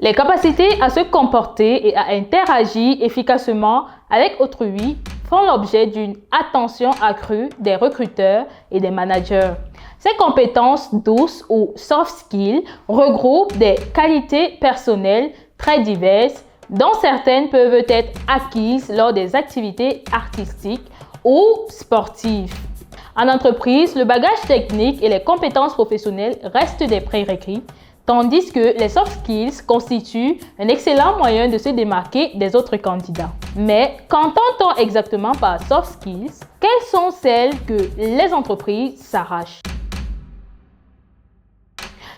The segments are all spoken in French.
Les capacités à se comporter et à interagir efficacement avec autrui font l'objet d'une attention accrue des recruteurs et des managers. Ces compétences douces ou soft skills regroupent des qualités personnelles très diverses, dont certaines peuvent être acquises lors des activités artistiques ou sportives. En entreprise, le bagage technique et les compétences professionnelles restent des prérequis, tandis que les soft skills constituent un excellent moyen de se démarquer des autres candidats. Mais qu'entend-on exactement par soft skills? Quelles sont celles que les entreprises s'arrachent?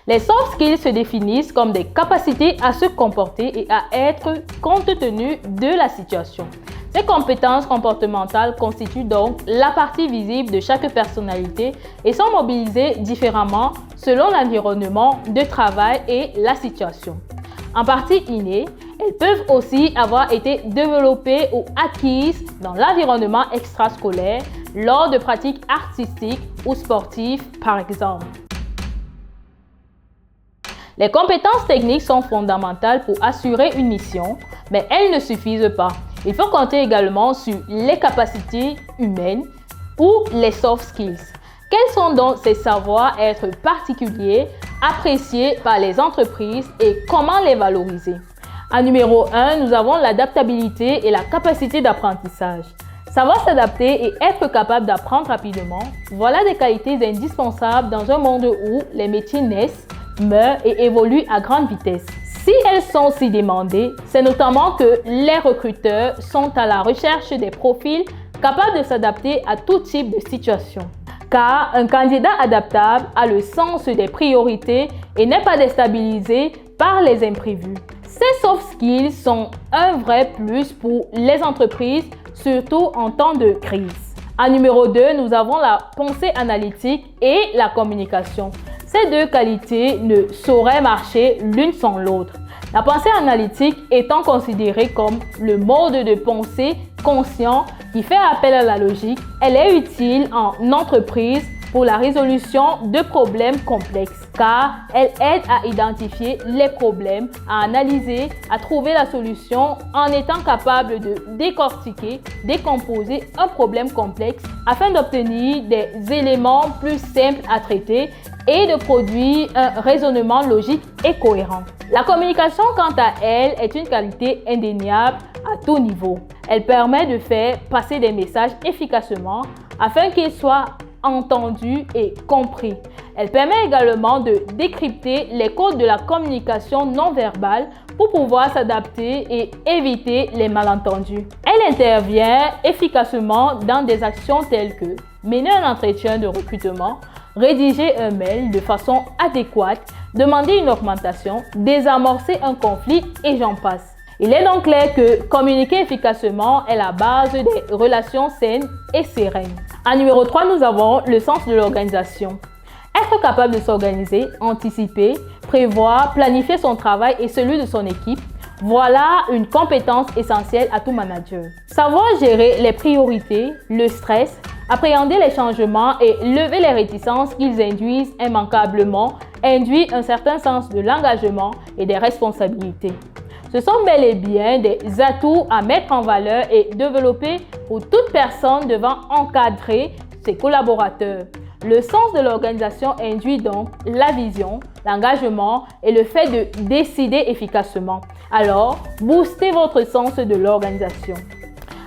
Les soft skills se définissent comme des capacités à se comporter et à être compte tenu de la situation. Ces compétences comportementales constituent donc la partie visible de chaque personnalité et sont mobilisées différemment selon l'environnement de travail et la situation. En partie innées, elles peuvent aussi avoir été développées ou acquises dans l'environnement extrascolaire lors de pratiques artistiques ou sportives, par exemple. Les compétences techniques sont fondamentales pour assurer une mission, mais elles ne suffisent pas. Il faut compter également sur les capacités humaines ou les soft skills. Quels sont donc ces savoir-être particuliers appréciés par les entreprises et comment les valoriser? En numéro 1, nous avons l'adaptabilité et la capacité d'apprentissage. Savoir s'adapter et être capable d'apprendre rapidement, voilà des qualités indispensables dans un monde où les métiers naissent, meurent et évoluent à grande vitesse. Si elles sont si demandées, c'est notamment que les recruteurs sont à la recherche des profils capables de s'adapter à tout type de situation. Car un candidat adaptable a le sens des priorités et n'est pas déstabilisé par les imprévus. Ces soft skills sont un vrai plus pour les entreprises, surtout en temps de crise. En numéro 2, nous avons la pensée analytique et la communication. Ces deux qualités ne sauraient marcher l'une sans l'autre. La pensée analytique étant considérée comme le mode de pensée conscient qui fait appel à la logique, elle est utile en entreprise pour la résolution de problèmes complexes car elle aide à identifier les problèmes, à analyser, à trouver la solution en étant capable de décortiquer, décomposer un problème complexe afin d'obtenir des éléments plus simples à traiter et de produire un raisonnement logique et cohérent. La communication, quant à elle, est une qualité indéniable à tout niveau. Elle permet de faire passer des messages efficacement afin qu'ils soient entendus et compris. Elle permet également de décrypter les codes de la communication non verbale pour pouvoir s'adapter et éviter les malentendus. Elle intervient efficacement dans des actions telles que mener un entretien de recrutement, rédiger un mail de façon adéquate, demander une augmentation, désamorcer un conflit et j'en passe. Il est donc clair que communiquer efficacement est la base des relations saines et sereines. En numéro 3, nous avons le sens de l'organisation. Être capable de s'organiser, anticiper, prévoir, planifier son travail et celui de son équipe, voilà une compétence essentielle à tout manager. Savoir gérer les priorités, le stress, appréhender les changements et lever les réticences qu'ils induisent immanquablement induit un certain sens de l'engagement et des responsabilités. Ce sont bel et bien des atouts à mettre en valeur et développer pour toute personne devant encadrer ses collaborateurs. Le sens de l'organisation induit donc la vision, l'engagement et le fait de décider efficacement. Alors, boostez votre sens de l'organisation.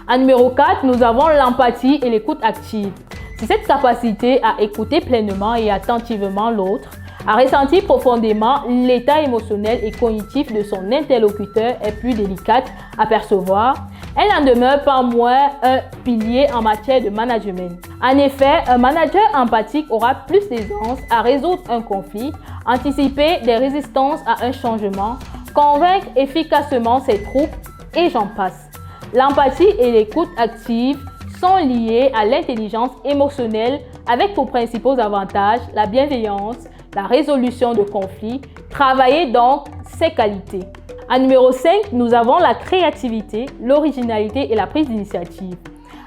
En numéro 4, nous avons l'empathie et l'écoute active. C'est cette capacité à écouter pleinement et attentivement l'autre, à ressentir profondément l'état émotionnel et cognitif de son interlocuteur est plus délicate à percevoir. Elle n'en demeure pas moins un pilier en matière de management. En effet, un manager empathique aura plus d'aisance à résoudre un conflit, anticiper des résistances à un changement, convaincre efficacement ses troupes et j'en passe. L'empathie et l'écoute active sont liées à l'intelligence émotionnelle avec pour principaux avantages la bienveillance, la résolution de conflits. Travaillez donc ces qualités. En numéro 5, nous avons la créativité, l'originalité et la prise d'initiative.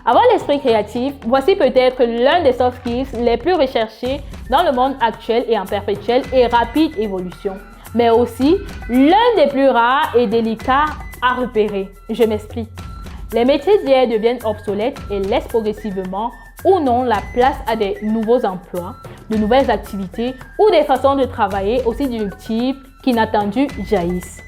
Avoir l'esprit créatif, voici peut-être l'un des soft skills les plus recherchés dans le monde actuel et en perpétuelle et rapide évolution. mais aussi l'un des plus rares et délicats à repérer. Je m'explique. Les métiers d'hier deviennent obsolètes et laissent progressivement ou non la place à des nouveaux emplois, de nouvelles activités ou des façons de travailler aussi disruptives qu'inattendues jaillissent.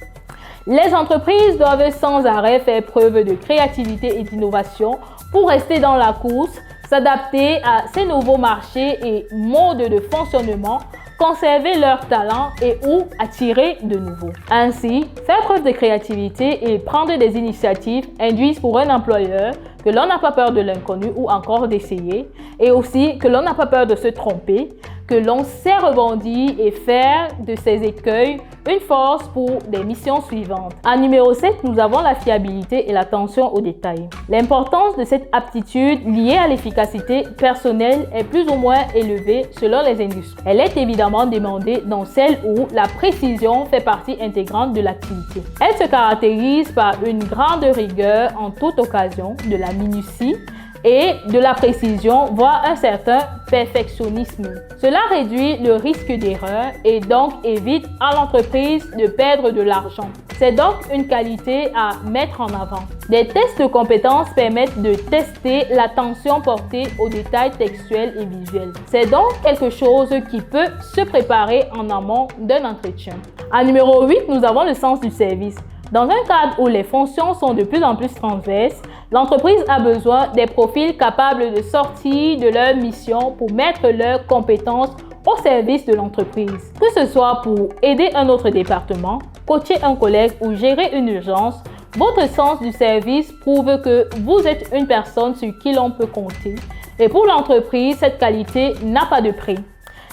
Les entreprises doivent sans arrêt faire preuve de créativité et d'innovation pour rester dans la course, s'adapter à ces nouveaux marchés et modes de fonctionnement, conserver leurs talents et ou attirer de nouveaux. Ainsi, faire preuve de créativité et prendre des initiatives induisent pour un employeur que l'on n'a pas peur de l'inconnu ou encore d'essayer, et aussi que l'on n'a pas peur de se tromper, que l'on sait rebondir et faire de ces écueils une force pour des missions suivantes. En numéro 7, nous avons la fiabilité et l'attention aux détails. L'importance de cette aptitude liée à l'efficacité personnelle est plus ou moins élevée selon les industries. Elle est évidemment demandée dans celles où la précision fait partie intégrante de l'activité. Elle se caractérise par une grande rigueur en toute occasion, de la minutie et de la précision, voire un certain perfectionnisme. Cela réduit le risque d'erreur et donc évite à l'entreprise de perdre de l'argent. C'est donc une qualité à mettre en avant. Des tests de compétences permettent de tester l'attention portée aux détails textuels et visuels. C'est donc quelque chose qui peut se préparer en amont d'un entretien. En numéro 8, nous avons le sens du service. Dans un cadre où les fonctions sont de plus en plus transverses, l'entreprise a besoin des profils capables de sortir de leur mission pour mettre leurs compétences au service de l'entreprise. Que ce soit pour aider un autre département, coacher un collègue ou gérer une urgence, votre sens du service prouve que vous êtes une personne sur qui l'on peut compter. Et pour l'entreprise, cette qualité n'a pas de prix.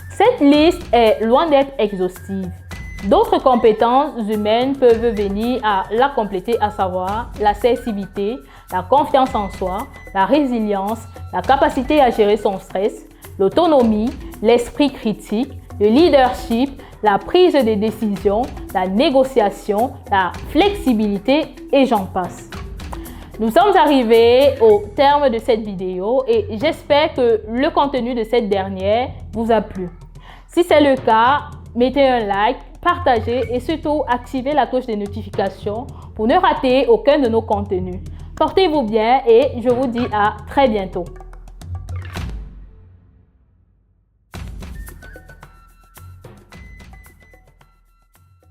Cette liste est loin d'être exhaustive. D'autres compétences humaines peuvent venir à la compléter, à savoir l'assertivité, la confiance en soi, la résilience, la capacité à gérer son stress, l'autonomie, l'esprit critique, le leadership, la prise de décision, la négociation, la flexibilité et j'en passe. Nous sommes arrivés au terme de cette vidéo et j'espère que le contenu de cette dernière vous a plu. Si c'est le cas, mettez un like, partagez et surtout activez la cloche des notifications pour ne rater aucun de nos contenus. Portez-vous bien et je vous dis à très bientôt.